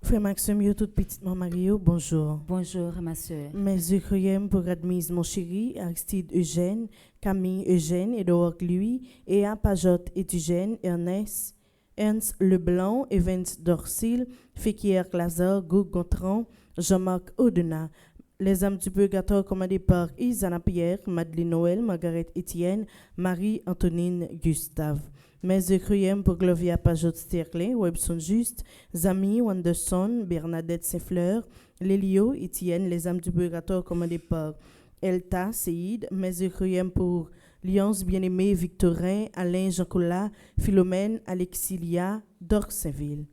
Frère Maxime, yo toute petite maman Mario, bonjour. Bonjour, ma soeur. Mes yeux pour admise mon chéri, Aristide Eugène, Camille Eugène, Edouard Louis, Ea Pajot et Eugène, Ernst Leblanc, Evans Dorsil, Féquier Lazare, Goug Gontran, Jean-Marc Audenat. Les âmes du purgatoire commandées par Isana Pierre, Madeleine Noël, Margaret Étienne, Marie-Antonine Gustave. Mes œuvres pour Glovia Pajot Sterling, Webson Juste, Zami Wanderson, Bernadette Saint-Fleur, Lélio, Étienne, les âmes du purgatoire commandées par Elta Seïd. Mes œuvres pour Lyons Bien-Aimé, Victorin, Alain Jean-Colas, Philomène, Alexilia, Dorsainville.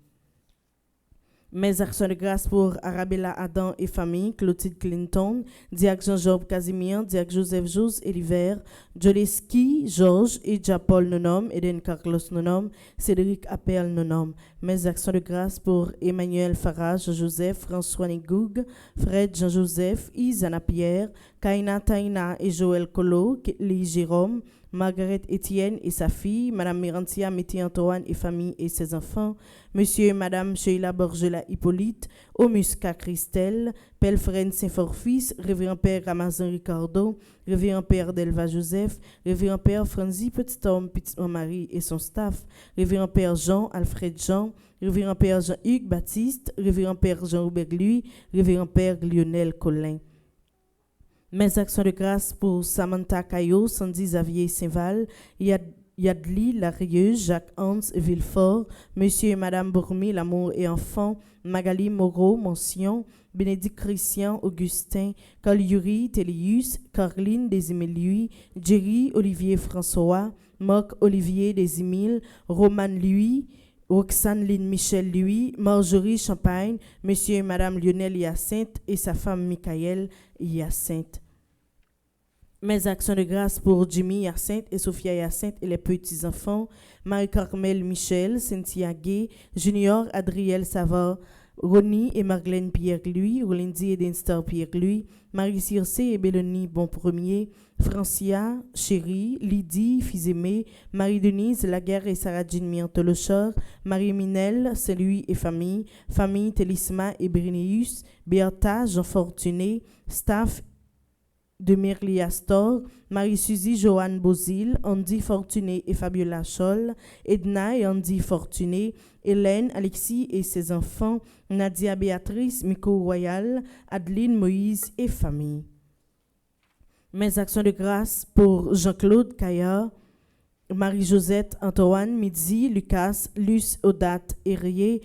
Mes actions de grâce pour Arabella Adam et famille, Clotilde Clinton, Diac Jean-Job Casimir, Diac Joseph Jose Eliver, Joleski, Georges, Edja Paul Nonom, Eden Carlos Nonom, Cédric Appel Nonom. Mes actions de grâce pour Emmanuel Farage, Joseph, François Nigoug, Fred Jean-Joseph, Isana Pierre, Kaina Taina et Joël Colo, Ketli Jérôme, Margaret Étienne et sa fille, Madame Mirantia Métier Antoine et famille et ses enfants, Monsieur et Madame Sheila Borgela Hippolyte, Omusca Christelle, Pelfren Saint-Forfils, Révérend Père Ramazan Ricardo, Révérend Père Delva Joseph, Révérend Père Franzi Petit Homme, Petite Marie et son staff, Révérend Père Jean Alfred Jean, Révérend Père Jean-Hugues Baptiste, Révérend Père Jean-Roubert Louis, Révérend Père Lionel Collin. Mes actions de grâce pour Samantha Caillot, Sandy Xavier Saint-Val, Yadli Larieuse, Jacques Hans Villefort, Monsieur et Madame Bourmi, L'amour et enfant, Magali Moreau, Mention, Bénédicte Christian, Augustin, Carl Yuri, Télius, Caroline Desimile-Louis, Jerry Olivier François, Marc Olivier Desimile, Roman Louis, Roxane Lynn Michel Louis, Marjorie Champagne, Monsieur et Madame Lionel Hyacinthe et sa femme Michael Hyacinthe. Mes actions de grâce pour Jimmy Hyacinthe et Sophia Hyacinthe et les petits-enfants, Marie-Carmel Michel, Cynthia Gay, Junior Adriel Savard, Ronnie et Marlène Pierre-Louis, Rolindi et Dinstar Pierre-Louis, Marie-Circe et Bélonie Bon-Premier, Francia, Chérie, Lydie, Fils-Aimé, Marie-Denise, Laguerre et Sarah-Jean Miantolochor, Marie-Minelle, Saint-Louis et famille, famille Télisma et Brénéus, Béata, Jean Fortuné, Staff de Merli Astor, Marie-Suzy Joanne Bozil, Andy Fortuné et Fabiola Scholl, Edna et Andy Fortuné, Hélène, Alexis et ses enfants, Nadia Béatrice, Miko Royal, Adeline Moïse et famille. Mes actions de grâce pour Jean-Claude Caillard, Marie-Josette Antoine Midzi, Lucas, Luce Odate Herrier,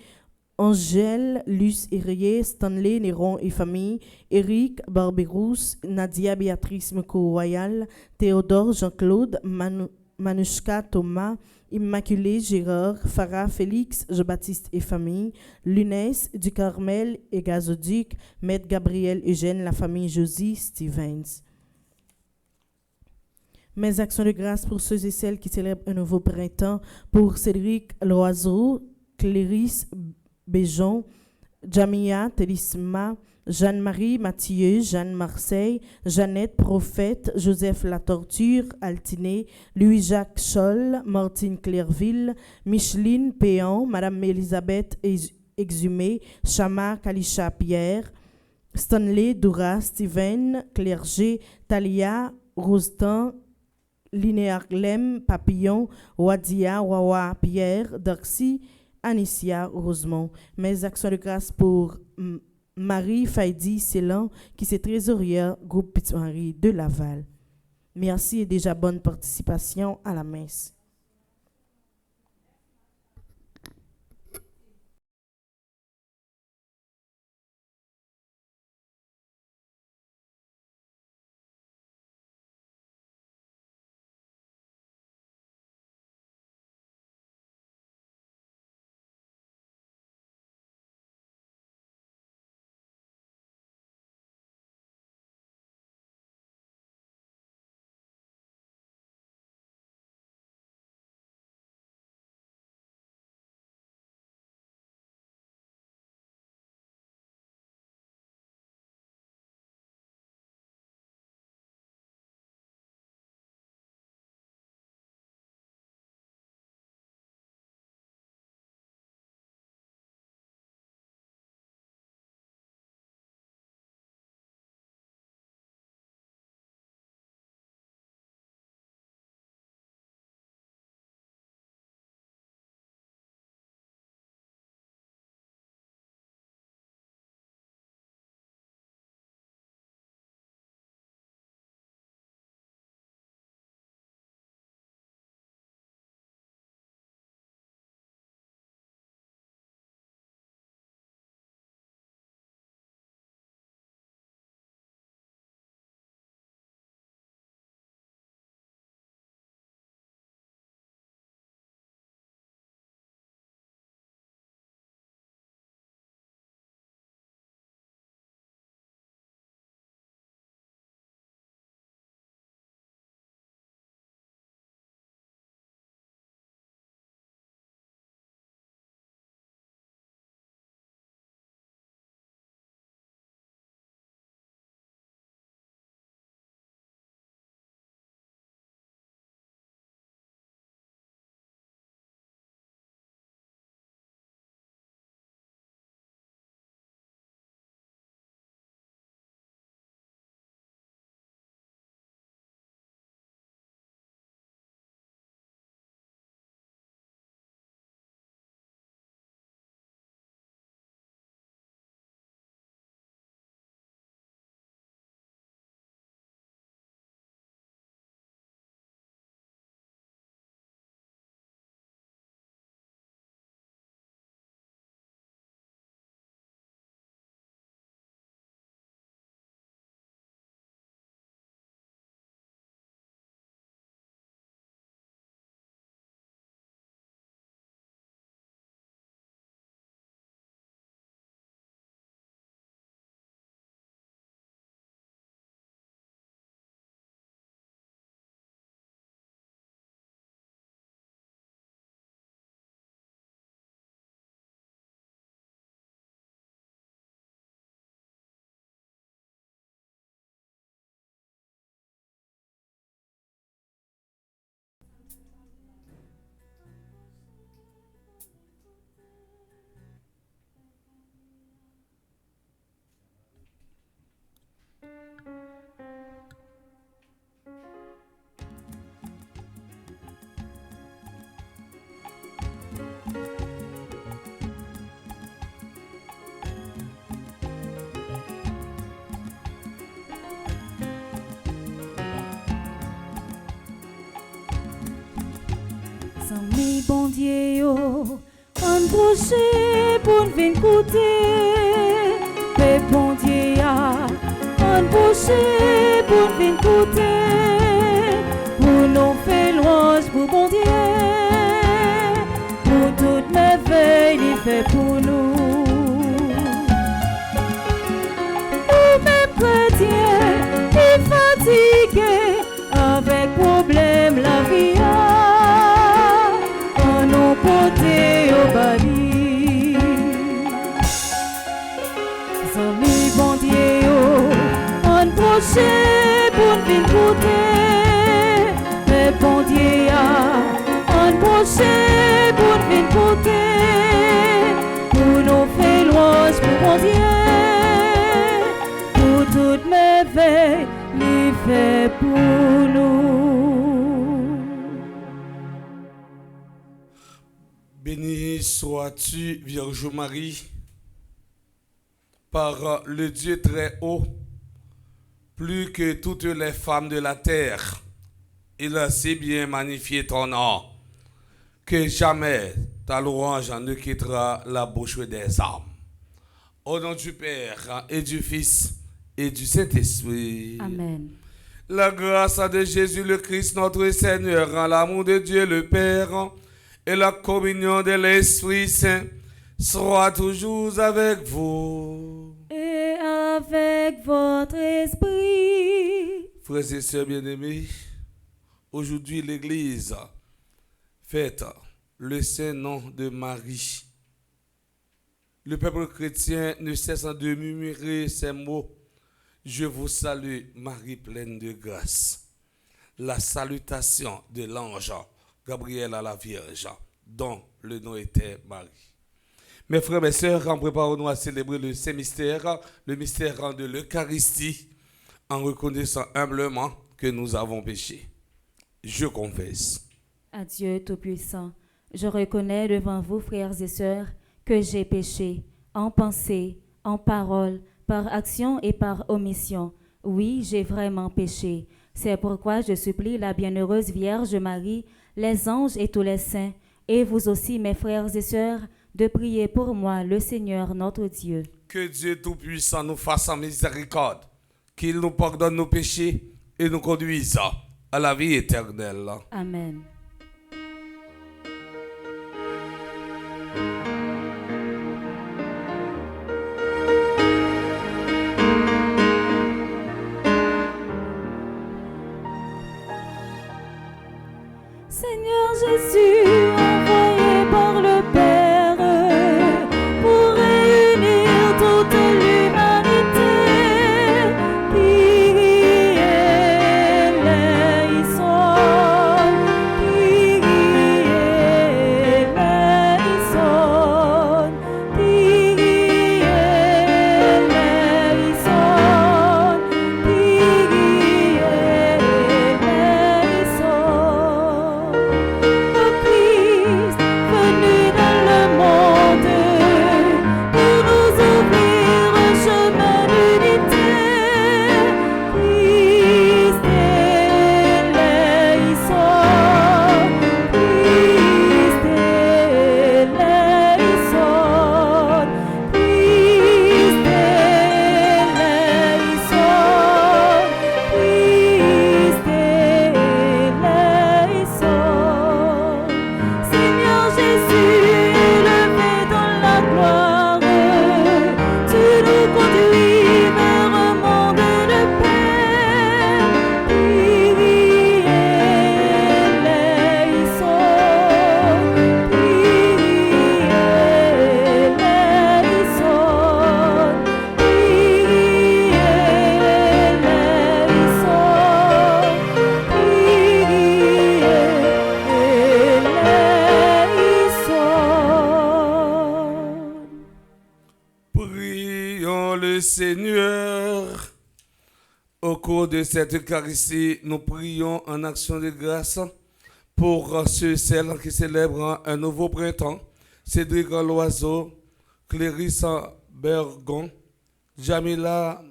Angèle, Luce Herrier, Stanley Néron et famille, Éric Barberousse, Nadia Béatrice Meko Royal, Théodore Jean-Claude, Manouchka Thomas, Immaculée Gérard, Farah Félix, Jean-Baptiste et famille, Lunès du Carmel et Gazoduc, Maître Gabriel Eugène, la famille Josie Stevens. Mes actions de grâce pour ceux et celles qui célèbrent un nouveau printemps, pour Cédric Loiseau, Cléris Béjon, Jamia Télisma, Jeanne-Marie Mathieu, Jeanne Marseille, Jeannette Prophète, Joseph Latorture, Altiné, Louis-Jacques Scholl, Martine Clairville, Micheline Péan, Madame Elisabeth Exhumé, Chama Kalisha Pierre, Stanley Doura, Steven Clergé, Talia Rosetan, Linéa Glem, Papillon, Wadia, Wawa Pierre, Darcy, Anicia Rosemont. Mes actions de grâce pour Marie Faidi Célan, qui est trésorière groupe Petite Marie de Laval. Merci et déjà bonne participation à la messe. Amis bon Dieu, yo, on bouche pour venir écouter. Mais bon Dieu, on bouche pour venir écouter. Pour nous faire louange pour bon Dieu. Pour toute merveille, il fait pour nous. Nous-mêmes chrétiens, qui fatigués avec problème la vie. Côté au bali, amis bon Dieu, on proche pour venir côté, mais bon Dieu, on proche pour venir côté, pour nous faire louange pour bon Dieu, pour toutes merveilles, il fait pour nous. Béni sois-tu, Vierge Marie, par le Dieu très haut, plus que toutes les femmes de la terre. Il a si bien magnifié ton nom, que jamais ta louange ne quittera la bouche des hommes. Au nom du Père et du Fils et du Saint-Esprit. Amen. La grâce de Jésus le Christ, notre Seigneur, en l'amour de Dieu le Père, et la communion de l'Esprit Saint soit toujours avec vous. Et avec votre esprit. Frères et sœurs bien-aimés, aujourd'hui l'Église fête le saint nom de Marie. Le peuple chrétien ne cesse de murmurer ces mots. Je vous salue, Marie pleine de grâce. La salutation de l'ange Gabriel à la Vierge, dont le nom était Marie. Mes frères et sœurs, en préparons-nous à célébrer le Saint-Mystère, le mystère de l'Eucharistie, en reconnaissant humblement que nous avons péché. Je confesse. À Dieu Tout-Puissant, je reconnais devant vous, frères et sœurs, que j'ai péché, en pensée, en parole, par action et par omission. Oui, j'ai vraiment péché. C'est pourquoi je supplie la bienheureuse Vierge Marie, les anges et tous les saints, et vous aussi, mes frères et sœurs, de prier pour moi, le Seigneur notre Dieu. Que Dieu Tout-Puissant nous fasse en miséricorde, qu'il nous pardonne nos péchés et nous conduise à la vie éternelle. Amen. Seigneur Jésus, envoyé par le Père pour réunir toute l'humanité qui éleison, Seigneur, au cours de cette Eucharistie, nous prions en action de grâce pour ceux et celles qui célèbrent un nouveau printemps. Cédric Loiseau, Clérisse Bergon, Jamila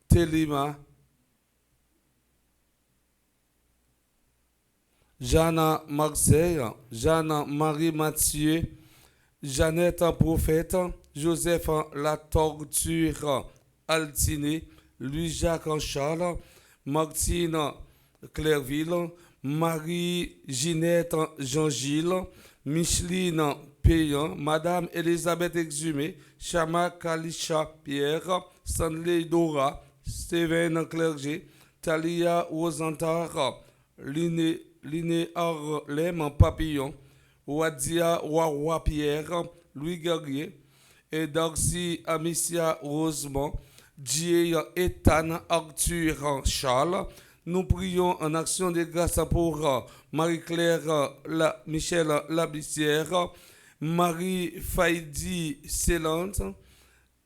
Telima, Jeanne Marseille, Jeanne Marie Mathieu, Jeannette Prophète, Joseph La Torture Altiné, Louis-Jacques Charles, Martine Clairville, Marie-Ginette Jean-Gilles, Micheline Payan, Madame Elisabeth Exhumé, Chama Kalisha Pierre, Stanley Dora, Steven Clerget, Talia Rosantar, Liné Arlem Papillon, Wadia Wawa Pierre, Louis Guerrier, et Darcy Amicia Rosemont, Dieu Ethan Arthur Charles. Nous prions en action de grâce pour Marie-Claire Michel Labissière, Marie Faïdi Célante.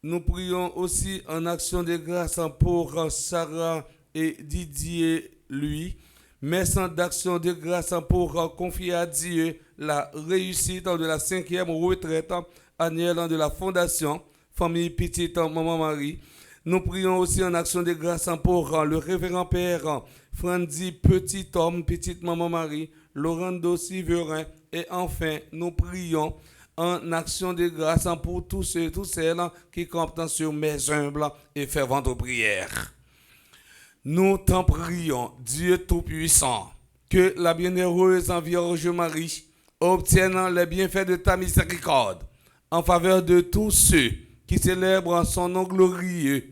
Nous prions aussi en action de grâce pour Sarah et Didier Louis. Messe d'action de grâce pour confier à Dieu la réussite de la 5e retraite annuelle de la Fondation Famille Petite Maman Marie. Nous prions aussi en action de grâce pour le révérend Père Frandy Petit Homme, Petite Maman Marie, Laurent Siverin. Et enfin, nous prions en action de grâce pour tous ceux et toutes celles qui comptent sur mes humbles et ferventes prières. Nous t'en prions, Dieu Tout-Puissant, que la bienheureuse Vierge Marie obtienne les bienfaits de ta miséricorde en faveur de tous ceux qui célèbrent son nom glorieux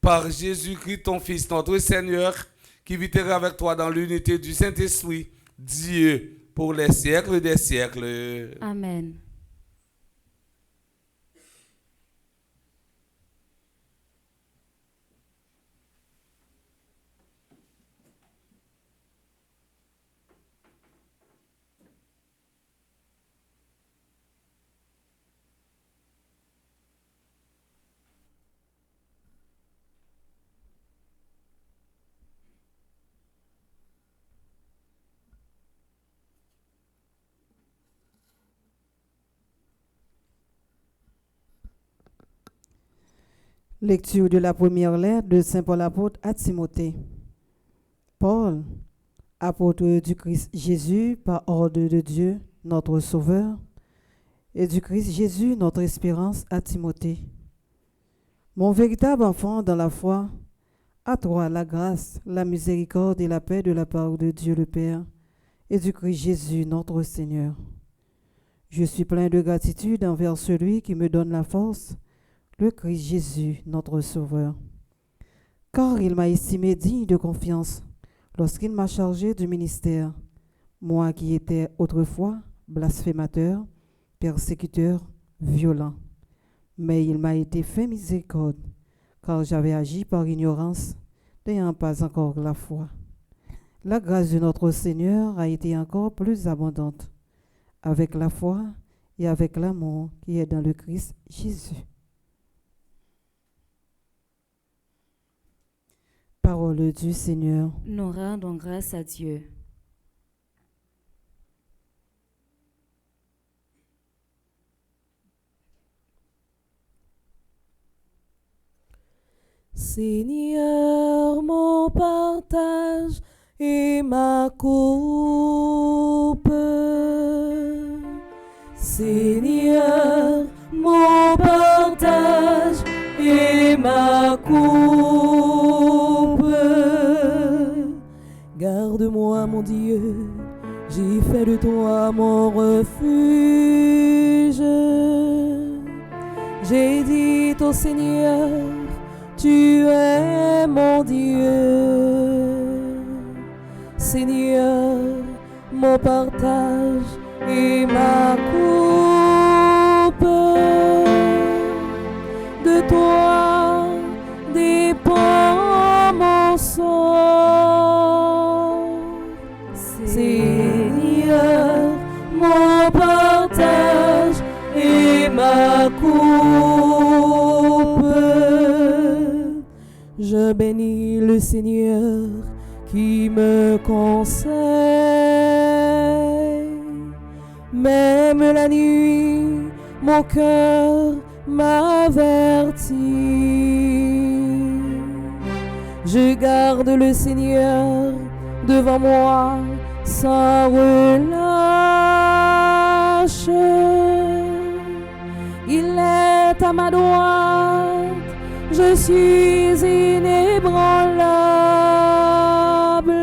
par Jésus-Christ, ton Fils, notre Seigneur, qui vivra avec toi dans l'unité du Saint-Esprit, Dieu, pour les siècles des siècles. Amen. Lecture de la première lettre de Saint Paul apôtre à Timothée. Paul, apôtre du Christ Jésus par ordre de Dieu, notre Sauveur, et du Christ Jésus, notre espérance, à Timothée. Mon véritable enfant dans la foi, à toi la grâce, la miséricorde et la paix de la part de Dieu le Père et du Christ Jésus, notre Seigneur. Je suis plein de gratitude envers celui qui me donne la force, le Christ Jésus, notre Sauveur. Car il m'a estimé digne de confiance lorsqu'il m'a chargé du ministère, moi qui étais autrefois blasphémateur, persécuteur, violent. Mais il m'a été fait miséricorde, car j'avais agi par ignorance, n'ayant pas encore la foi. La grâce de notre Seigneur a été encore plus abondante, avec la foi et avec l'amour qui est dans le Christ Jésus. Parole du Seigneur. Nous rendons grâce à Dieu. Seigneur, mon partage et ma coupe. Seigneur, mon partage et ma coupe. Garde-moi, mon Dieu, j'ai fait de toi mon refuge. J'ai dit au Seigneur, tu es mon Dieu. Seigneur, mon partage et ma coupe. De toi dépend mon sort. Seigneur, mon partage et ma coupe. Je bénis le Seigneur qui me conseille. Même la nuit, mon cœur m'avertit. Je garde le Seigneur devant moi sans relâche. Il est à ma droite, je suis inébranlable.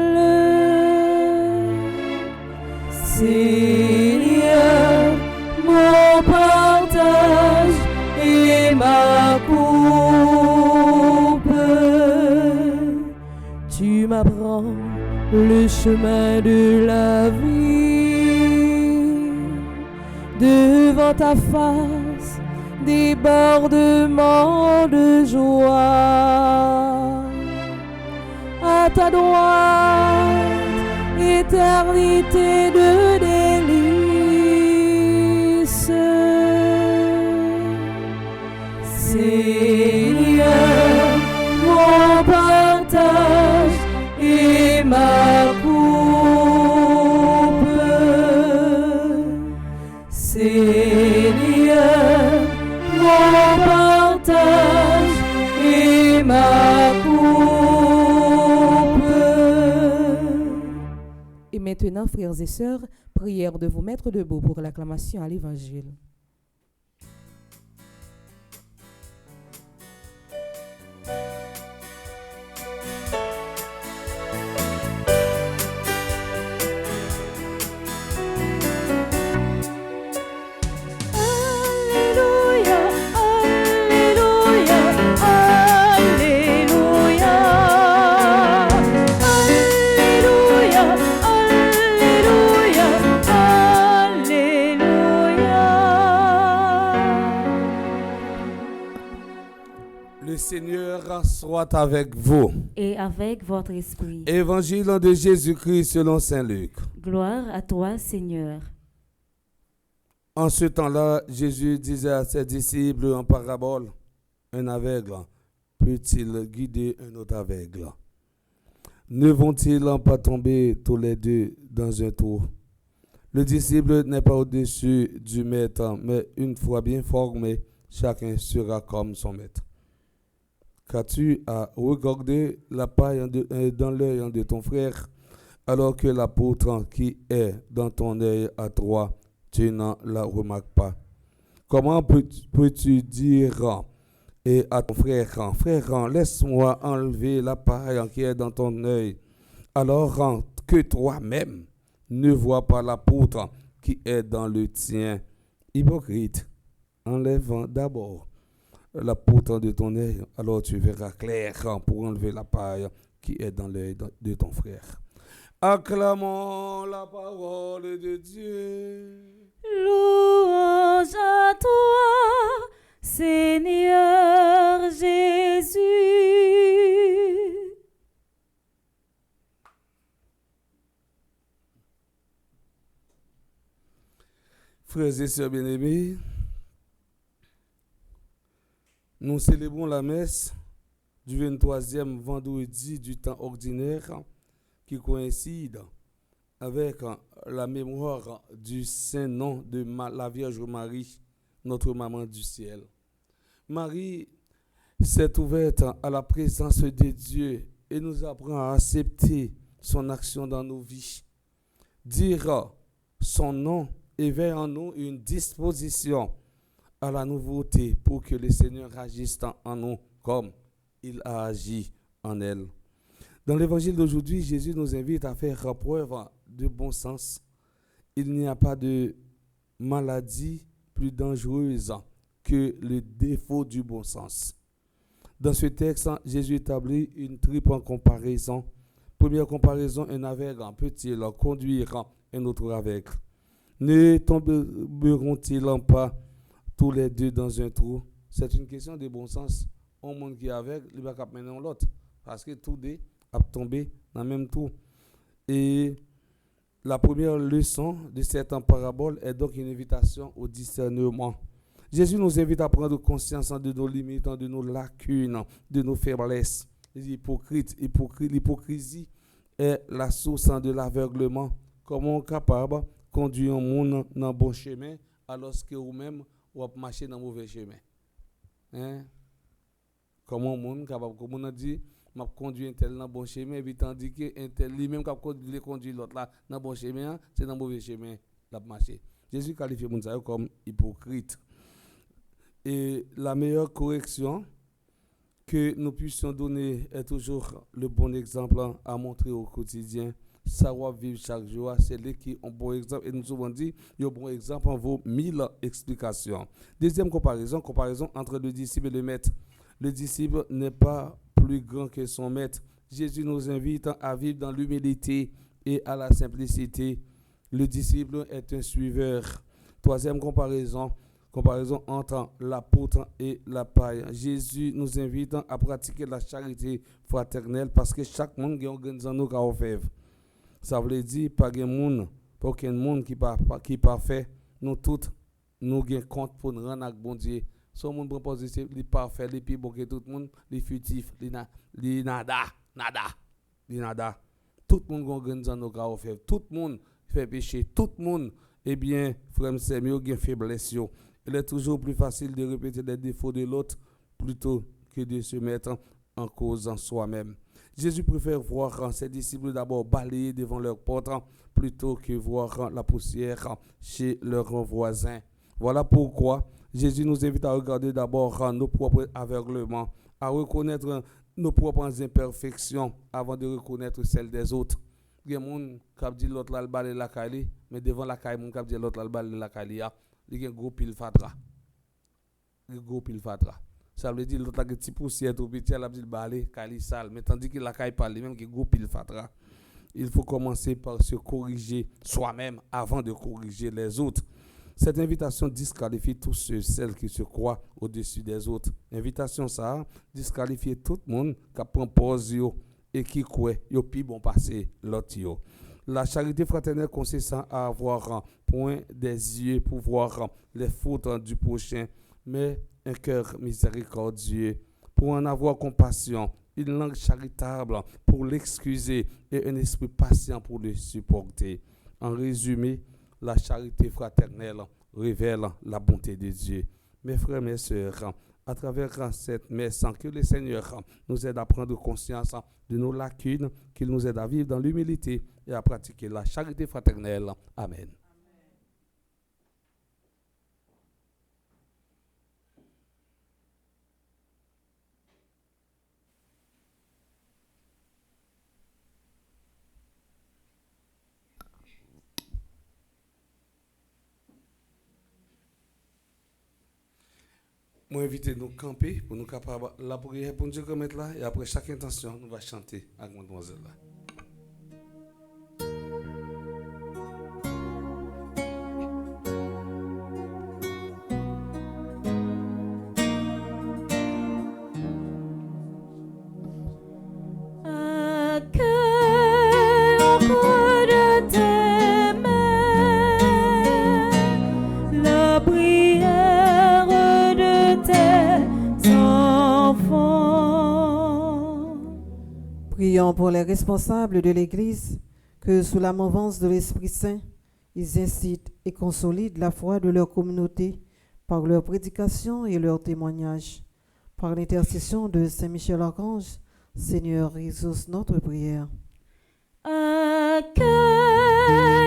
Seigneur, mon partage et ma coupe, tu m'apprends le chemin de la vie. Devant ta face, débordement de joie. À ta droite, éternité de délices. Seigneur, mon partage et ma coupe. Seigneur, mon partage et ma coupe. Et maintenant, frères et sœurs, prière de vous mettre debout pour l'acclamation à l'Évangile. Le Seigneur soit avec vous. Et avec votre esprit. Évangile de Jésus-Christ selon saint Luc. Gloire à toi, Seigneur. En ce temps-là, Jésus disait à ses disciples en parabole, un aveugle peut-il guider un autre aveugle? Ne vont-ils pas tomber tous les deux dans un trou? Le disciple n'est pas au-dessus du maître, mais une fois bien formé, chacun sera comme son maître. Qu'as-tu à regarder la paille dans l'œil de ton frère, alors que la poutre qui est dans ton œil à toi, tu n'en la remarques pas? Comment peux-tu dire et à ton frère, frère, laisse-moi enlever la paille qui est dans ton œil, alors que toi-même ne vois pas la poutre qui est dans le tien? Hypocrite, enlève d'abord la poutre de ton œil, alors tu verras clair pour enlever la paille qui est dans l'œil de ton frère. Acclamons la parole de Dieu. Louange à toi, Seigneur Jésus. Frères et sœurs bien-aimés, nous célébrons la messe du 23e vendredi du temps ordinaire qui coïncide avec la mémoire du saint nom de la Vierge Marie, notre maman du ciel. Marie s'est ouverte à la présence de Dieu et nous apprend à accepter son action dans nos vies. Dire son nom éveille en nous une disposition à la nouveauté pour que le Seigneur agisse en nous comme il a agi en elle. Dans l'évangile d'aujourd'hui, Jésus nous invite à faire preuve de bon sens. Il n'y a pas de maladie plus dangereuse que le défaut du bon sens. Dans ce texte, Jésus établit une triple comparaison. Première comparaison, un aveugle peut-il conduire un autre aveugle? Ne tomberont-ils pas tous les deux dans un trou? C'est une question de bon sens. Un monde qui est aveugle, il va mener l'autre. Parce que tous deux ont tombé dans le même trou. Et la première leçon de cette parabole est donc une invitation au discernement. Jésus nous invite à prendre conscience de nos limites, de nos lacunes, de nos faiblesses. L'hypocrisie est la source de l'aveuglement. Comment on est capable de conduire un monde dans le bon chemin alors que vous-même vous marchez dans le mauvais chemin? Comment on est capable, comme on a dit, m'a conduit un tel dans bon chemin, puis tandis que un tel lui-même qui a conduit l'autre là dans bon chemin, c'est dans mauvais chemin l'a marché. Jésus qualifie moun ça comme hypocrite. Et la meilleure correction que nous puissions donner est toujours le bon exemple à montrer au quotidien. Savoir vivre chaque jour, c'est lui qui ont bon exemple. Et nous avons dit, le bon exemple en vaut 1000 explications. Deuxième comparaison entre le disciple et le maître. Le disciple n'est pas plus grand que son maître. Jésus nous invite à vivre dans l'humilité et à la simplicité. Le disciple est un suiveur. Troisième comparaison entre l'apôtre et la paille. Jésus nous invite à pratiquer la charité fraternelle parce que chaque monde a organisé nos cas. Ça veut dire pas aucun monde qui parfait. Nous tous nous avons compte pour nous rendre avec bon Dieu. Si on prend positif, il est parfait, il est plus bon que tout le monde, il est futif, il est nada. Tout le monde organise nos cas. Tout le monde fait péché. Tout le monde, eh bien, frère, c'est mieux qu'il y ait faiblesse. Il est toujours plus facile de répéter les défauts de l'autre plutôt que de se mettre en cause en soi-même. Jésus préfère voir ses disciples d'abord balayer devant leur porte plutôt que voir la poussière chez leurs voisins. Voilà pourquoi Jésus nous invite à regarder d'abord nos propres aveuglements, à reconnaître nos propres imperfections avant de reconnaître celles des autres. Il y a des gens qui disent l'autre là balayer la caille, mais devant la caille, il y a des gens qui disent l'autre là balayer la caille. Il y a un gros pile fatra. Ça veut dire l'autre a un petit poussière tout petit, elle a dit balai, caille sale, mais tandis que la caille parle même qui gros pile fatra. Il faut commencer par se corriger soi-même avant de corriger les autres. Cette invitation disqualifie tous ceux, celles qui se croient au-dessus des autres. Invitation ça disqualifie tout le monde qui prend pause et qui croit yo pi bon passer l'autre yo. La charité fraternelle consiste à avoir point des yeux pour voir les fautes du prochain, mais un cœur miséricordieux pour en avoir compassion, une langue charitable pour l'excuser et un esprit patient pour le supporter. En résumé, la charité fraternelle révèle la bonté de Dieu. Mes frères, mes sœurs, à travers cette messe, que le Seigneur nous aide à prendre conscience de nos lacunes, qu'il nous aide à vivre dans l'humilité et à pratiquer la charité fraternelle. Amen. Moi, invite nous camper pour nous capables la prière pour nous remettre là et après chaque intention, nous va chanter avec mademoiselle là. Prions pour les responsables de l'Église, que sous la mouvance de l'Esprit Saint, ils incitent et consolident la foi de leur communauté par leur prédication et leur témoignage. Par l'intercession de Saint Michel Archange, Seigneur, exauce notre prière. Accueille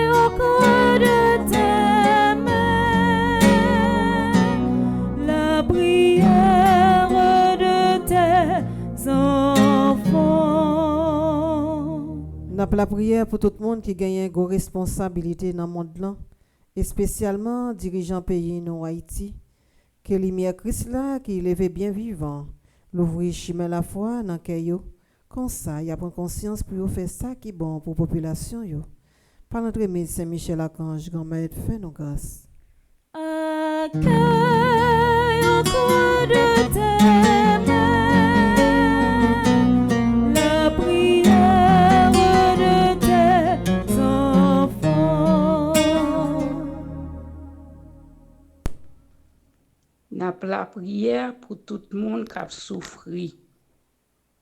au creux de tes mains la prière de tes enfants. N'a pas la prière pour tout le monde qui gagne une grosse responsabilité dans le monde là, et spécialement dirigeants pays non Haïti, que lumière Christ là qui lève bien vivant, l'ouvrir chemin la foi dans caillou, comme ça y a prendre conscience pour faire ça qui est bon pour la population yo. Par notre médecin Michel Archange, grand maître, fait nos grâces. Accueille au creux de tes mains la prière de tes enfants. N'a pas la prière pour tout le monde qui a souffert,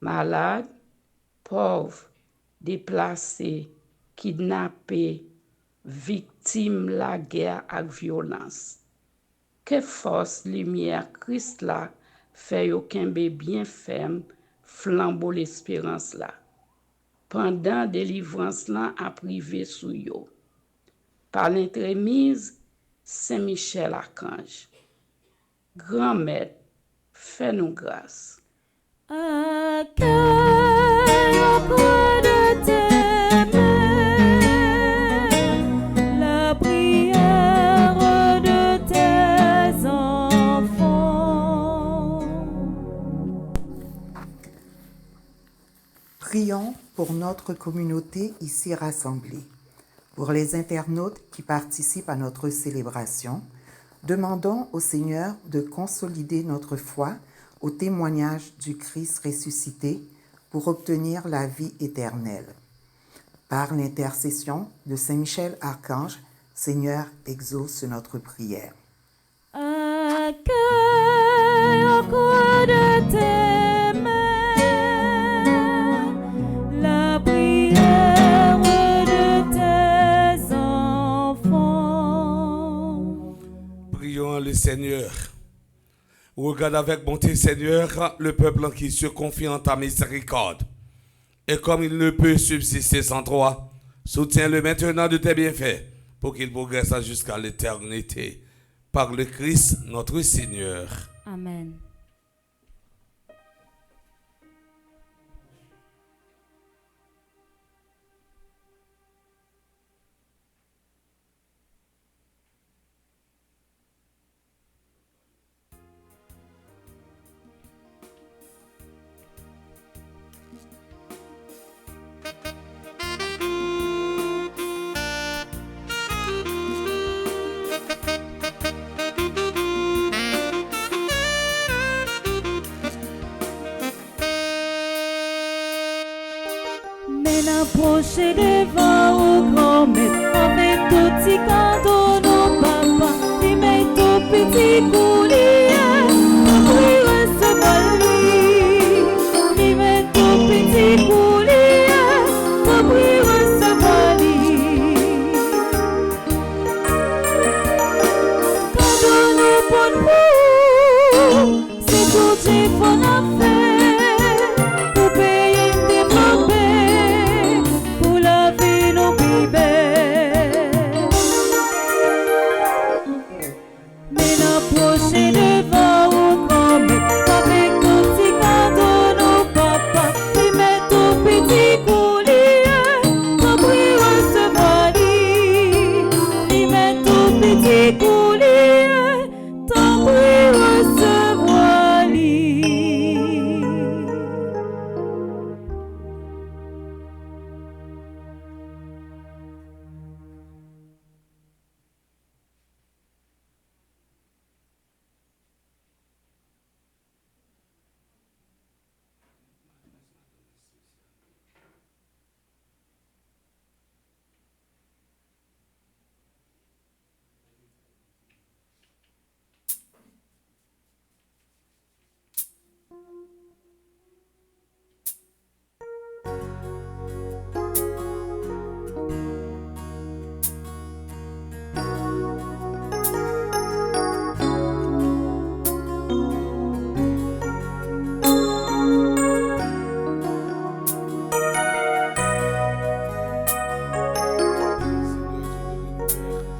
malade, pauvre, déplacé, kidnappé, victime de la guerre et violence. Que force lumière Christ là fait aucun bien ferme flambeau l'espérance là. Pendant délivrance là a privé sous yo. Par l'entremise Saint-Michel Archange. Grand Maître, fais-nous grâce. À cœur auprès de tes mains, la prière de tes enfants. Prions pour notre communauté ici rassemblée. Pour les internautes qui participent à notre célébration, demandons au Seigneur de consolider notre foi au témoignage du Christ ressuscité pour obtenir la vie éternelle. Par l'intercession de Saint Michel Archange, Seigneur, exauce notre prière. À cœur auprès de tes mains, la prière de tes enfants. Prions le Seigneur. Regarde avec bonté, Seigneur, le peuple qui se confie en ta miséricorde. Et comme il ne peut subsister sans toi, soutiens-le maintenant de tes bienfaits, pour qu'il progresse jusqu'à l'éternité. Par le Christ, notre Seigneur. Amen. Approcher devant au grand maître avec tout petit cadeau nos papas, lui met tout petit coulier pour recevoir lui, lui met tout petit coulier pour recevoir lui. Cadeau nous pour nous, c'est tout j'ai bon à faire pour payer des problèmes. Mais l'approcher devant au grand maître avec tout petit cadeau nos papas, lui met tout petit coulier pour recevoir lui, lui met tout petit coulier pour recevoir lui.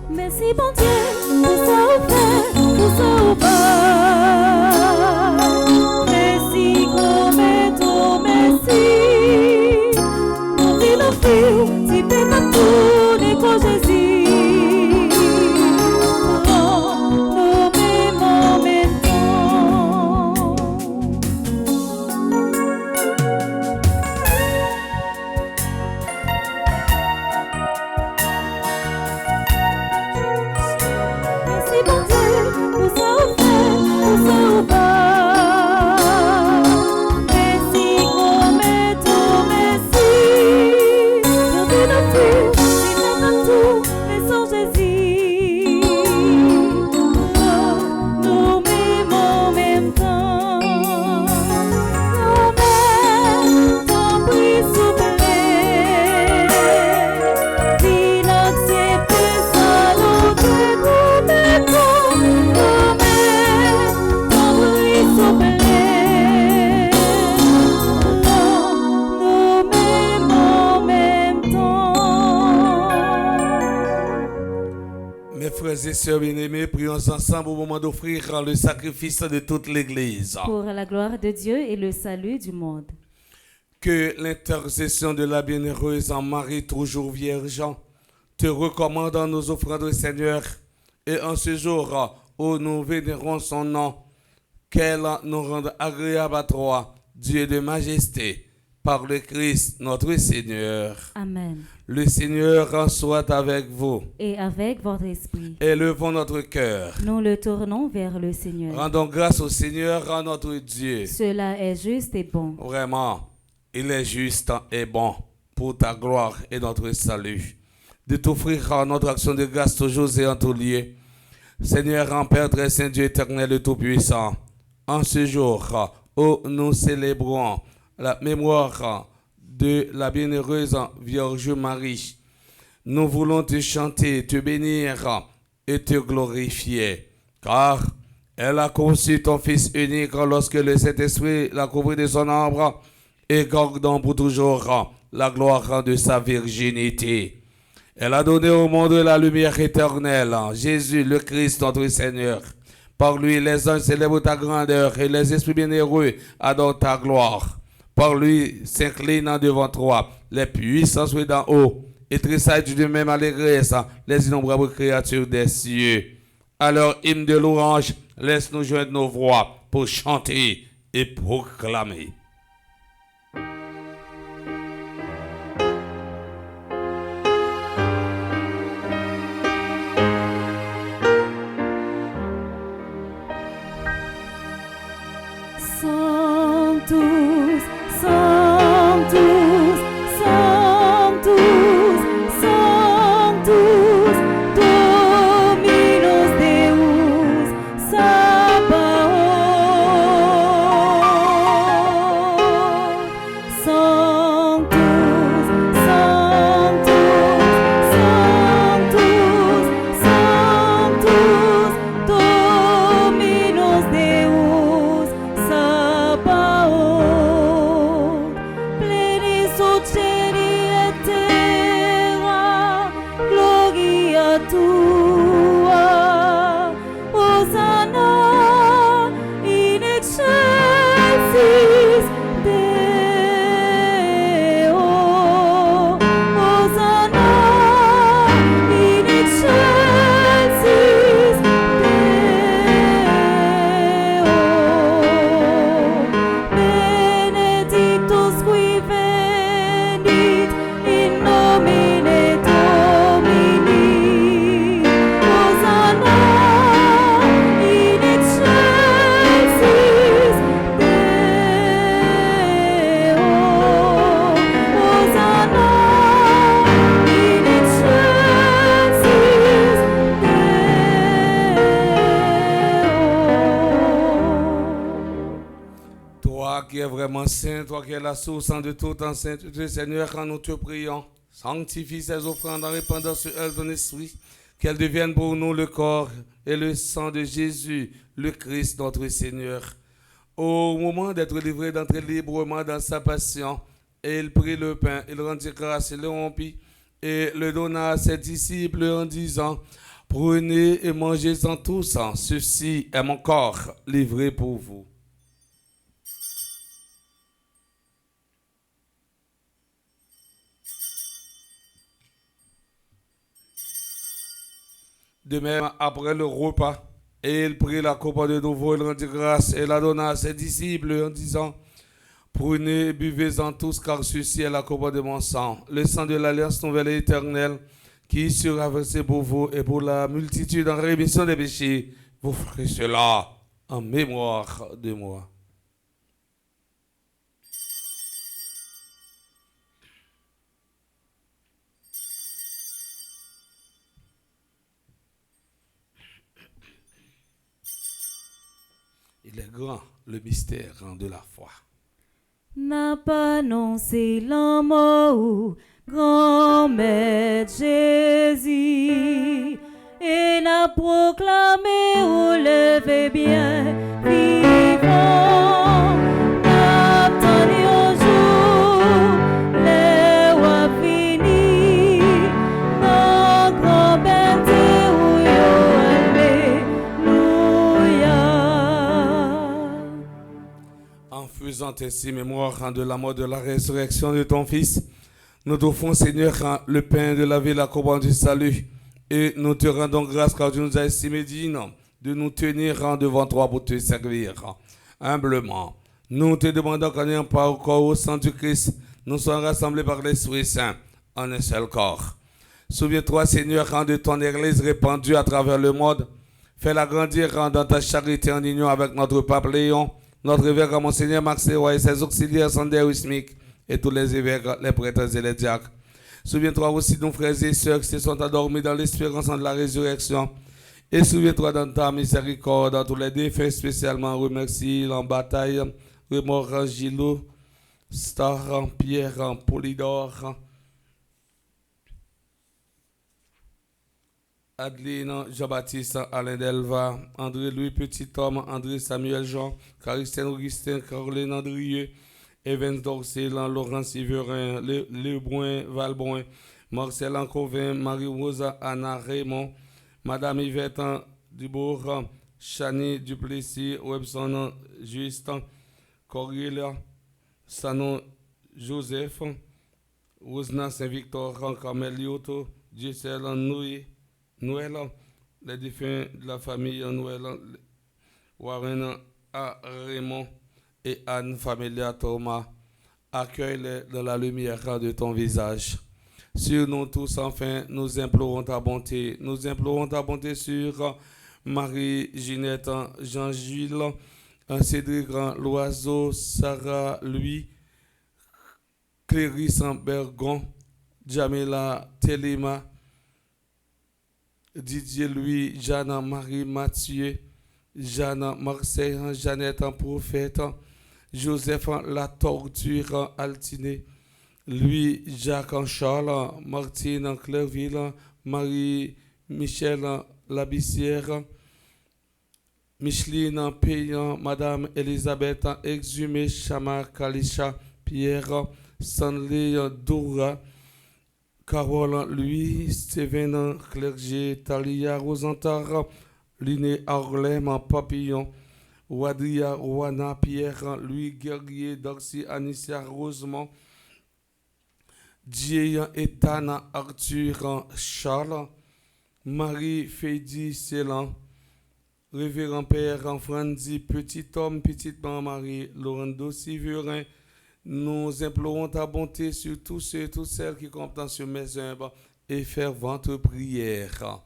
Merci bon Dieu, pour ça au fait, pour ça au bas. Merci grand maître, merci. Mon vie nos filles, si t'es pas tout, n'est qu'au Jésus. Oh, nous mêmes en même temps. Merci bon Dieu, pour ça au fait, pour ça au bas. Merci grand maître, merci. Pour vie nos filles, si t'es pas tout, mais sans Jésus. Oh, nous mêmes en même temps. Nous mêmes, t'en prie, soufflez. Dis l'accepter, ça nous dégoûte. Nous mêmes, t'en prie, soufflez. Mes frères et sœurs bien-aimés, prions ensemble au moment d'offrir le sacrifice de toute l'Église. Pour la gloire de Dieu et le salut du monde. Que l'intercession de la bienheureuse Marie, toujours vierge, te recommande en nos offrandes au Seigneur, et en ce jour où nous vénérons son nom, qu'elle nous rende agréable à toi, Dieu de majesté, par le Christ notre Seigneur. Amen. Le Seigneur soit avec vous. Et avec votre esprit. Élevons notre cœur. Nous le tournons vers le Seigneur. Rendons grâce au Seigneur, à notre Dieu. Cela est juste et bon. Vraiment, il est juste et bon pour ta gloire et notre salut. De t'offrir notre action de grâce toujours et en tout lieu. Seigneur, en Père très saint, Dieu éternel et tout-puissant, en ce jour où nous célébrons la mémoire de la bienheureuse Vierge Marie, nous voulons te chanter, te bénir et te glorifier, car elle a conçu ton Fils unique lorsque le Saint-Esprit l'a couvert de son ombre et gardant pour toujours la gloire de sa virginité. Elle a donné au monde la lumière éternelle, Jésus le Christ notre Seigneur. Par lui, les anges célèbrent ta grandeur et les esprits bienheureux adorent ta gloire. Par lui, s'inclinant devant toi, les puissances d'en haut et tressaillent de même allégresse les innombrables créatures des cieux. À leur hymne de louange, laisse-nous joindre nos voix pour chanter et proclamer. Sanctus, Sanctus, Sanctus, Sanctus, Dominus Deus, Sabaoth. Sanctus, Sanctus, Sanctus, Sanctus, Dominus Deus, Sabaoth. Plenius celi et terra, gloria tua. Hosanna in excelsis Deo. Hosanna in excelsis Deo. Benedictus qui venit in nomine Domini. Hosanna in excelsis Deo. Hosanna in excelsis Deo. Toi qui es vraiment saint, toi qui es la source de toute en sainteté, Seigneur, quand nous te prions, sanctifie ces offrandes en répandant sur elles ton esprit, qu'elles deviennent pour nous le corps et le sang de Jésus, le Christ notre Seigneur. Au moment d'être livré, d'entrer librement dans sa passion, et il prit le pain, il rendit grâce, il le rompit, et le donna à ses disciples en disant, prenez et mangez-en tous, ceci est mon corps livré pour vous. De même, après le repas, et il prit la coupe de nouveau, il rendit grâce et la donna à ses disciples en disant, prenez et buvez-en tous, car ceci est la coupe de mon sang, le sang de l'alliance nouvelle et éternelle, qui sera versé pour vous et pour la multitude en rémission des péchés. Vous ferez cela en mémoire de moi. Il est grand le mystère de la foi. N'a pas annoncé l'amour, grand maître Jésus, et n'a proclamé au lever bien vivant. N'a attendu un jour, les rois finis, dans grand bête où yo faisant ainsi mémoire de la mort, de la résurrection de ton Fils, nous t'offrons, Seigneur, le pain de la vie, la couronne du salut. Et nous te rendons grâce car tu nous as estimé digne de nous tenir devant toi pour te servir humblement. Nous te demandons qu'en ayant part au corps au sang du Christ, nous soyons rassemblés par l'Esprit Saint en un seul corps. Souviens-toi, Seigneur, de ton Église répandue à travers le monde. Fais-la grandir dans ta charité en union avec notre pape Léon, notre évêque Monseigneur Max Leroy et ses auxiliaires Sander Wismic et tous les évêques, les prêtres et les diacres. Souviens-toi aussi de nos frères et sœurs qui se sont endormis dans l'espérance de la résurrection. Et souviens-toi dans ta miséricorde, dans tous les défunts, spécialement remercie en bataille, Remords, Gilou, Star, Pierre, Polydore, Adeline, Jean-Baptiste, Alain Delva, André-Louis Petit-Homme, André Samuel Jean, Caristène Augustin, Caroline Andrieux, Evans Dorcel, Laurent Siverin, Lebrun Valbrun, Marcel Ancovin, Marie-Rosa Anna Raymond, Madame Yvette Dubourg, Chani Duplessis, Webson Justin, Corilla, Sanon Joseph, Rosna Saint-Victor, Carmel Lyoto, Gisèle Noël, les défunts de la famille Noël, Warren A. Raymond et Anne Familia Thomas, accueille-les dans la lumière de ton visage. Sur nous tous, enfin, nous implorons ta bonté. Nous implorons ta bonté sur Marie, Ginette, Jean-Gilles, Cédric, Loiseau, Sarah, Louis, Cléris, Bergon, Jamila, Telema, Didier, Louis, Jeanne, Marie, Mathieu, Jeanne, Marseille, Jeannette, Prophète, Joseph, La Torture, Altiné, Louis, Jacques, Charles, Martine, Clairville, Marie, Michel, Labissière, Micheline, Payan, Madame Elisabeth, Exhumé, Chamar, Kalisha, Pierre, Stanley, Doura, Carole, Louis, Steven, Clergé, Talia, Rosantar, Liné, Harlem, Papillon, Wadria, Wana, Pierre, Louis, Guerrier, Darcy, Anicia, Rosemont, Dieyan, Etana, Arthur, Charles, Marie, Feidi, Célan, Révérend Père, Franzi, Petit Homme, Petite Marie, Laurent Siverin, nous implorons ta bonté sur tous ceux et toutes celles qui comptent dans ce mes humbles et ferventes prières.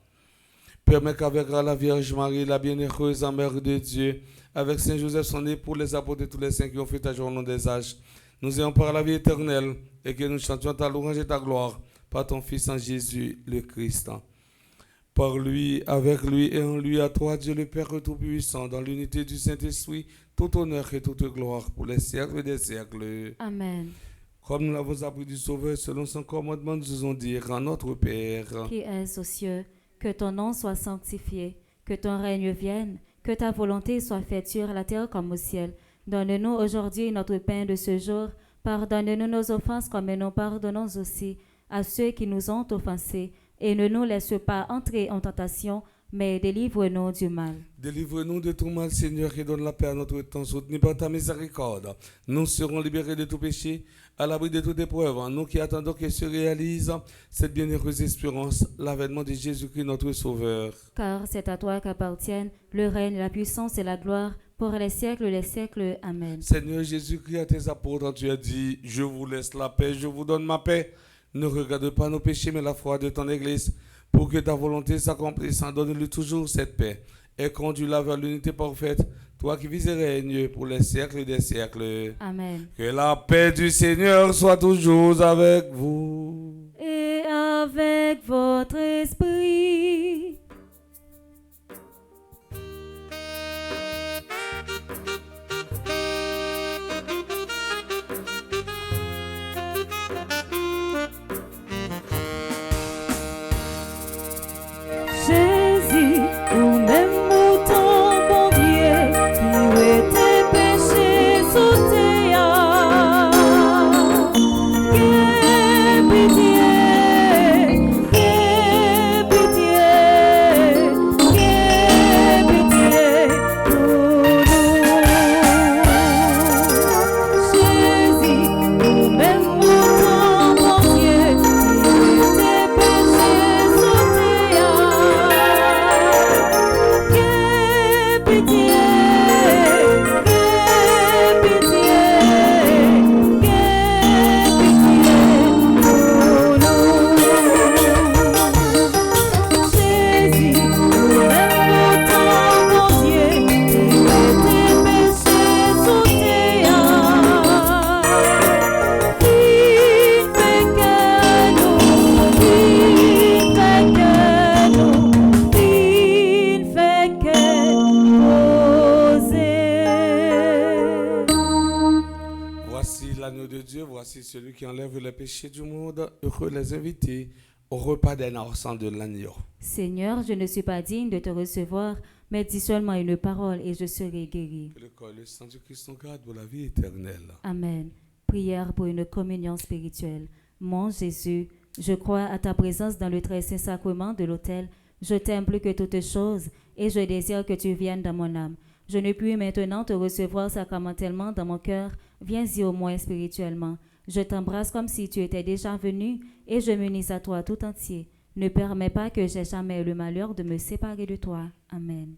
Permets qu'avec la Vierge Marie, la bienheureuse Mère de Dieu, avec Saint Joseph, son époux, les apôtres et tous les saints qui ont fait ta joie au nom des âges, nous ayons par la vie éternelle et que nous chantions ta louange et ta gloire par ton Fils en Jésus le Christ. Par lui, avec lui et en lui, à toi, Dieu le Père Tout-Puissant, dans l'unité du Saint-Esprit, tout honneur et toute gloire pour les siècles des siècles. Amen. Comme nous l'avons appris du Sauveur, selon son commandement, nous osons dire à notre Père, qui es aux cieux, que ton nom soit sanctifié, que ton règne vienne, que ta volonté soit faite sur la terre comme au ciel. Donne-nous aujourd'hui notre pain de ce jour. Pardonne-nous nos offenses comme nous pardonnons aussi à ceux qui nous ont offensés. Et ne nous laisse pas entrer en tentation, mais délivre-nous du mal. Délivre-nous de tout mal, Seigneur, et donne la paix à notre temps, soutenu par ta miséricorde. Nous serons libérés de tout péché, à l'abri de toute épreuve. Nous qui attendons que se réalise cette bienheureuse espérance, l'avènement de Jésus-Christ, notre Sauveur. Car c'est à toi qu'appartiennent le règne, la puissance et la gloire, pour les siècles. Amen. Seigneur Jésus-Christ, à tes apôtres, tu as dit, je vous laisse la paix, je vous donne ma paix. Ne regarde pas nos péchés, mais la foi de ton Église, pour que ta volonté s'accomplisse. Donne-lui toujours cette paix et conduis-la vers l'unité parfaite, toi qui vis et règnes pour les siècles des siècles. Amen. Que la paix du Seigneur soit toujours avec vous. Et avec votre esprit. Jésus, ou même mouton, bon Dieu, qui était péché sous terre. Que pitié voici celui qui enlève les péchés du monde. Heureux les invités au repas des innocents de l'agneau. Seigneur, je ne suis pas digne de te recevoir, mais dis seulement une parole et je serai guéri. Que le corps et le sang du Christ nous garde pour la vie éternelle. Amen. Prière pour une communion spirituelle. Mon Jésus, je crois à ta présence dans le très saint sacrement de l'autel. Je t'aime plus que toutes choses et je désire que tu viennes dans mon âme. Je ne puis maintenant te recevoir sacramentellement dans mon cœur. Viens-y au moins spirituellement. Je t'embrasse comme si tu étais déjà venu et je m'unis à toi tout entier. Ne permets pas que j'aie jamais le malheur de me séparer de toi. Amen.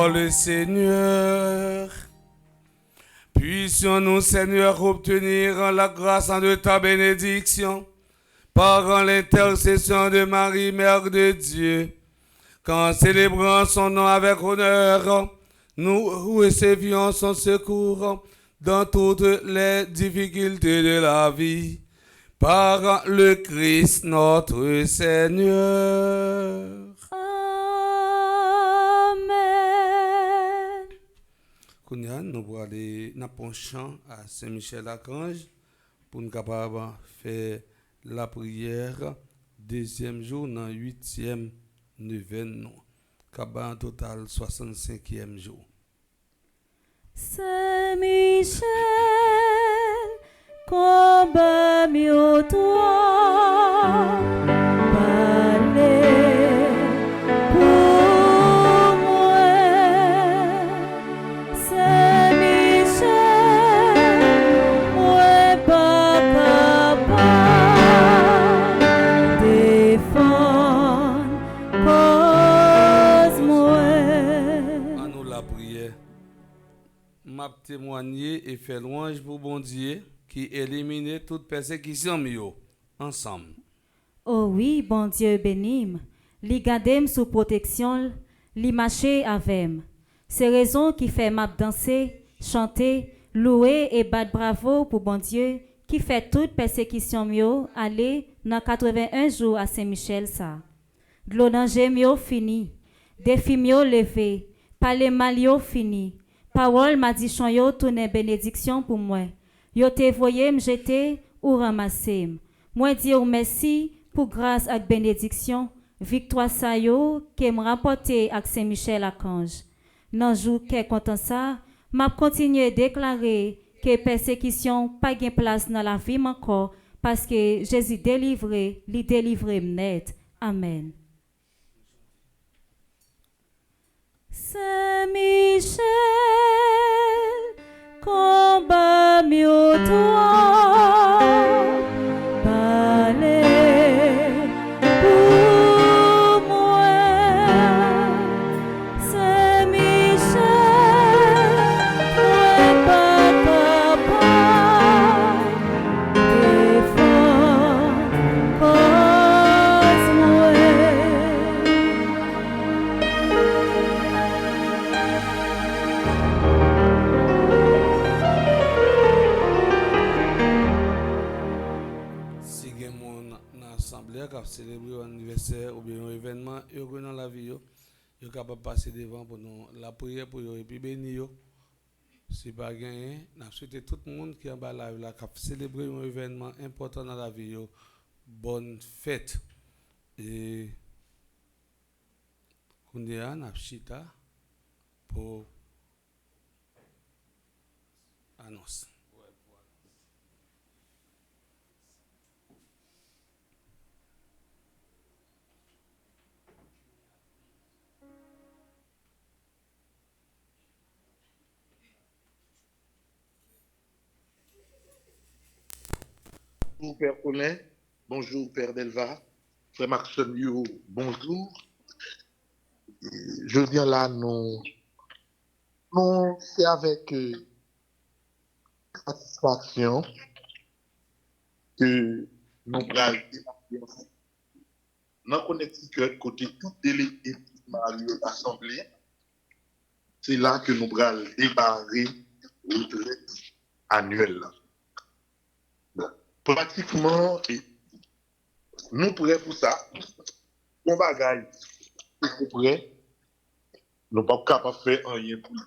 le Seigneur. Puissions-nous, Seigneur, obtenir la grâce de ta bénédiction par l'intercession de Marie, Mère de Dieu, qu'en célébrant son nom avec honneur, nous recevions son secours dans toutes les difficultés de la vie, par le Christ notre Seigneur. Amen. Kounia, nous allons aller dans un chant à Saint-Michel-Archange pour nous capables faire la prière deuxième jour dans 8e neuvaine, en total 65e jour. Saint-Michel, combat mieux toi, parlez pour moi. Saint-Michel, moi pas capable défendre cause moi. À nous la prière. M'a témoigné et fait louange pour bon Dieu qui élimine toute persécution mieux ensemble. Oh oui, bon Dieu bénime, li gardem sous protection, li marcher avec. C'est raison qui fait m'a danser, chanter, louer et battre bravo pour bon Dieu qui fait toute persécution mieux aller dans 81 jours à Saint-Michel ça. Glo danger mieux fini, défi mieux levé, parler mal yo fini. Parole m'a dit chon yo tourner bénédiction pour moi. Yo te voyé me jeter ou ramasser. Moi dire merci pour grâce et bénédiction, victoire sa yo que me rapporter avec Saint-Michel-Archange. Nan jour que content ça, m'a continuer déclarer que persécution pas gain place dans la vie encore parce que Jésus délivré, li délivré net. Amen. Saint-Michel, combat mieux toi, parlez pour moi. Saint-Michel, toi pas capable défendre cause moi. Si il y a dans l'assemblée qui a célébré un anniversaire ou bien un événement, ils sont dans la vie, ils sont capables de passer devant pour nous la prière pour eux et puis bénir. Si pas gagné, nous souhaitons tout le monde qui est en bas là, qui a célébré un événement important dans la vie, bonne fête. Et on est à Napchita pour annonce. Bonjour Père Colin, bonjour Père Delva, Frère Maxime Yo, bonjour. Je viens là, c'est avec satisfaction que nous allons dans Connecticut, côté tout délégué de l'Assemblée, c'est là que nous allons débarrer le retraite annuel. Pratiquement, nous prêts pour ça. On bagaille, nous prêts. Nous ne sommes pas capables de faire rien pour nous.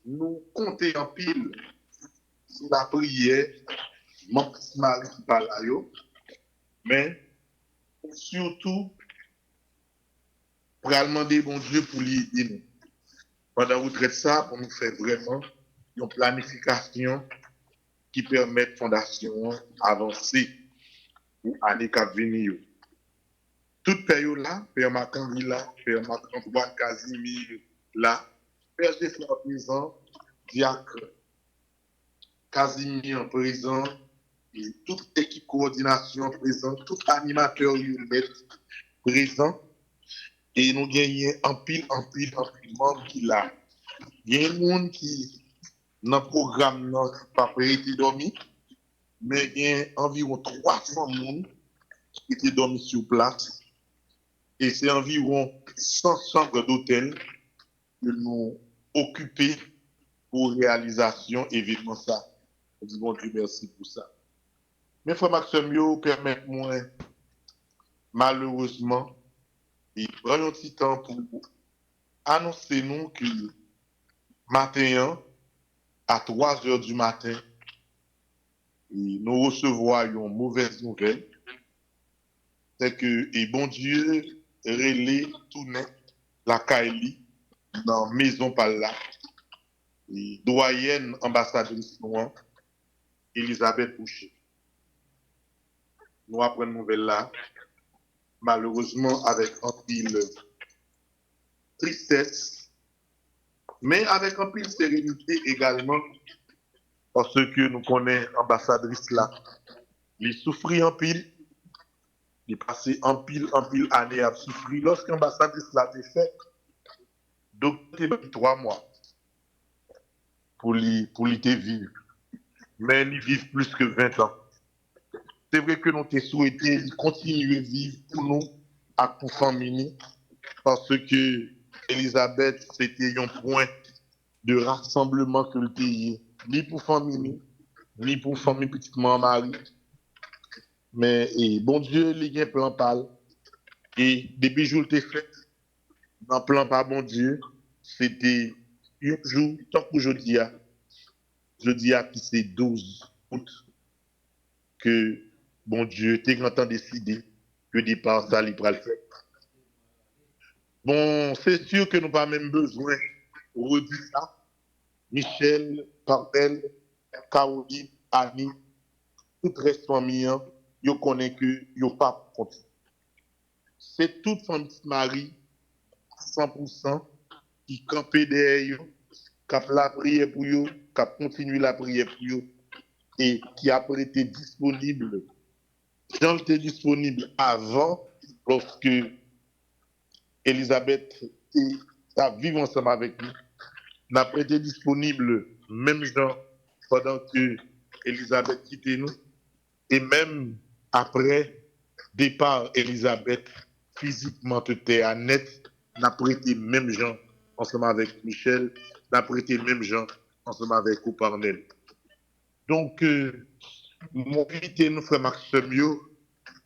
Nous comptons en pile sur la prière, mon petit mari qui parle à eux, mais surtout, pour demander bon Dieu pour l'aider nous. Pendant que vous traitez ça, pour nous faire vraiment une planification qui permet la fondation d'avancer pour l'année qui venir. Toute période là, Père Macandri là, Père Marc-Antoine Casimir là, Père Géfran présent, Diacre Casimir présent, et toute équipe coordination présente, tout animateur présent, et nous gagnons en pile membres qui là. Il y a des gens qui, dans le programme, n'ont pas été dormi. mais il y a environ 300 personnes qui étaient dormis sur place. Et c'est environ 100 chambres d'hôtel que nous occupons pour réalisation événement ça. Je dis bon Dieu merci pour ça. Mais frère Maxime, permettez-moi malheureusement et prendre un petit temps pour annoncer nous que matin à 3 heures du matin et nous recevons une mauvaise nouvelle. C'est que et bon Dieu relais tout net la Kaili dans maison par là. Et doyenne ambassadrice noire Elisabeth Boucher. Nous apprenons nouvelle là, malheureusement avec un pile tristesse, mais avec un pile sérénité également, parce que nous connaissons ambassadrice là. Il souffrit en pile, il passé en pile année à souffrir. Lorsque l'ambassadrice là été fait, donc il 3 mois pour lui vivre. Mais il vit plus que 20 ans. C'est vrai que nous te souhaité continuer à vivre pour nous, à pour famille, parce que Elisabeth, c'était un point de rassemblement que le pays, ni pour famille, ni pour famille petitement Marie. Mais bon Dieu, il y a un plan pâle. Et depuis jour t'es fait, dans le plan pas bon Dieu, c'était un jour, tant qu'aujourd'hui, jeudi qui c'est 12 août, que bon Dieu, t'es grand temps décidé que départ ça, il le faire. Bon, c'est sûr que nous pas même besoin de redire ça. Michel, Partel, Caroline, Annie, toute reste famille, yo connaît que yo pas contre. C'est toute famille Marie, 100%, qui campait derrière yo, qui a la prière pour yo, qui a continué la prière pour yo, et qui a été disponible. Jean était disponible avant, lorsque Elisabeth a vécu ensemble avec nous. N'a pas été disponible, même Jean, pendant que Elisabeth quittait nous. Et même après départ Elisabeth, physiquement, était à net, n'a pas été même Jean ensemble avec Michel, n'a pas été même Jean ensemble avec Couparnel. Donc, mon invité nous frère Maxime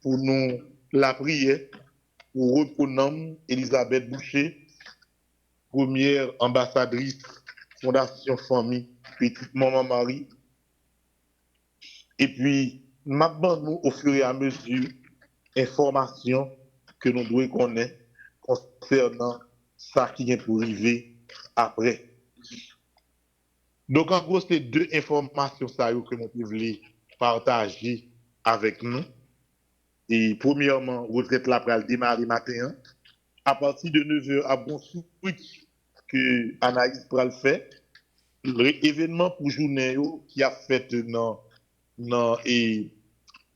pour nous la prière, pour reconnaître Elisabeth Boucher, première ambassadrice Fondation Famille Petite Maman Marie. Et puis, maintenant, nous, au fur et à mesure, informations que nous devons connaître concernant ça qui est pour arriver après. Donc, en gros, c'est 2 informations que nous voulons partager avec nous. Et premièrement, retraite là pour démarrer matin. À partir de 9h, à bon switch que Anaïs pourra le faire. L'événement pour journée qui a fait dans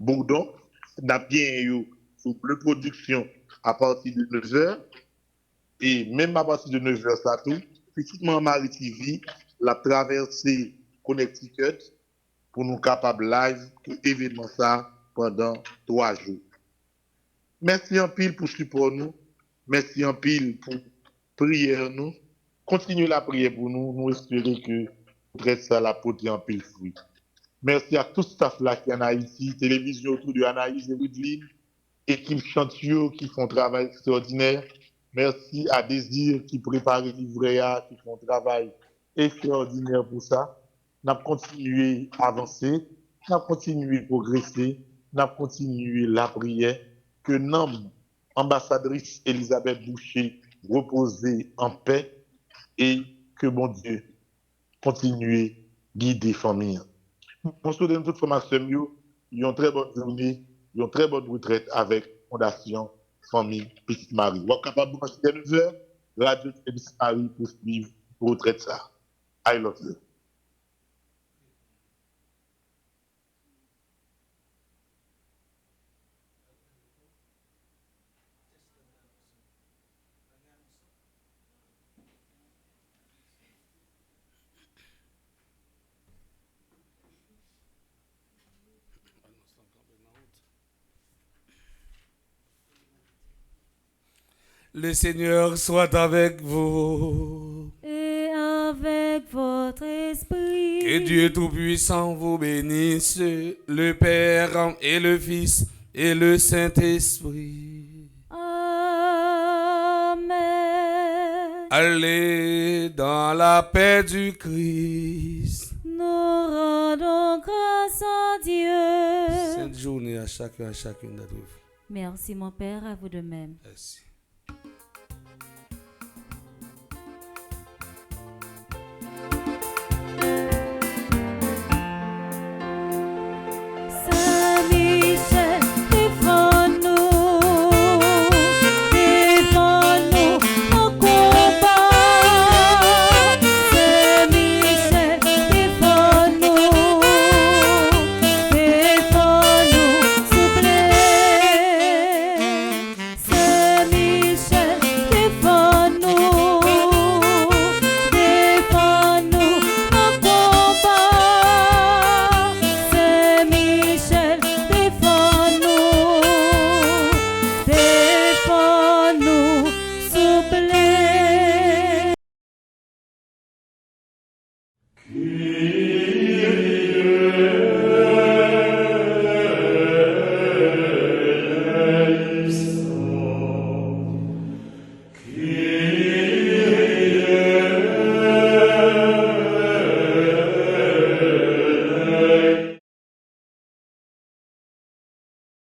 Bourdon, n'a bien eu sous le production à partir de 9h. Et même à partir de 9h, ça tout, petitement Marie TV, la traversée Connecticut pour nous capables live pour événement ça pendant 3 jours. Merci en pile pour support nous. Merci en pile pour prière nous. Continuez la prière pour nous. Nous espérons que vous ça la porter en pile fruit. Merci à tout staff là qui est en Haïti, télévision autour de Anaïs et Ridline, équipe Chantio qui font un travail extraordinaire. Merci à Désir qui prépare le livret A, qui font un travail extraordinaire pour ça. Nous avons continué à avancer, nous avons continué à progresser, nous avons continué la prière. Que nomme ambassadrice Elisabeth Boucher reposer en paix et que bon Dieu continue à guider famille. On se donne toute formation, une très bonne journée, une très bonne retraite avec Fondation Famille Petite Marie. Vous êtes capable de passer 9h, Radio Petite Marie pour suivre retraite ça. I love you. Le Seigneur soit avec vous. Et avec votre esprit. Que Dieu Tout-Puissant vous bénisse, le Père et le Fils et le Saint-Esprit. Amen. Allez dans la paix du Christ. Nous rendons grâce à Dieu. Sainte journée à chacun, à chacune d'entre vous. Merci mon Père, à vous de même. Merci.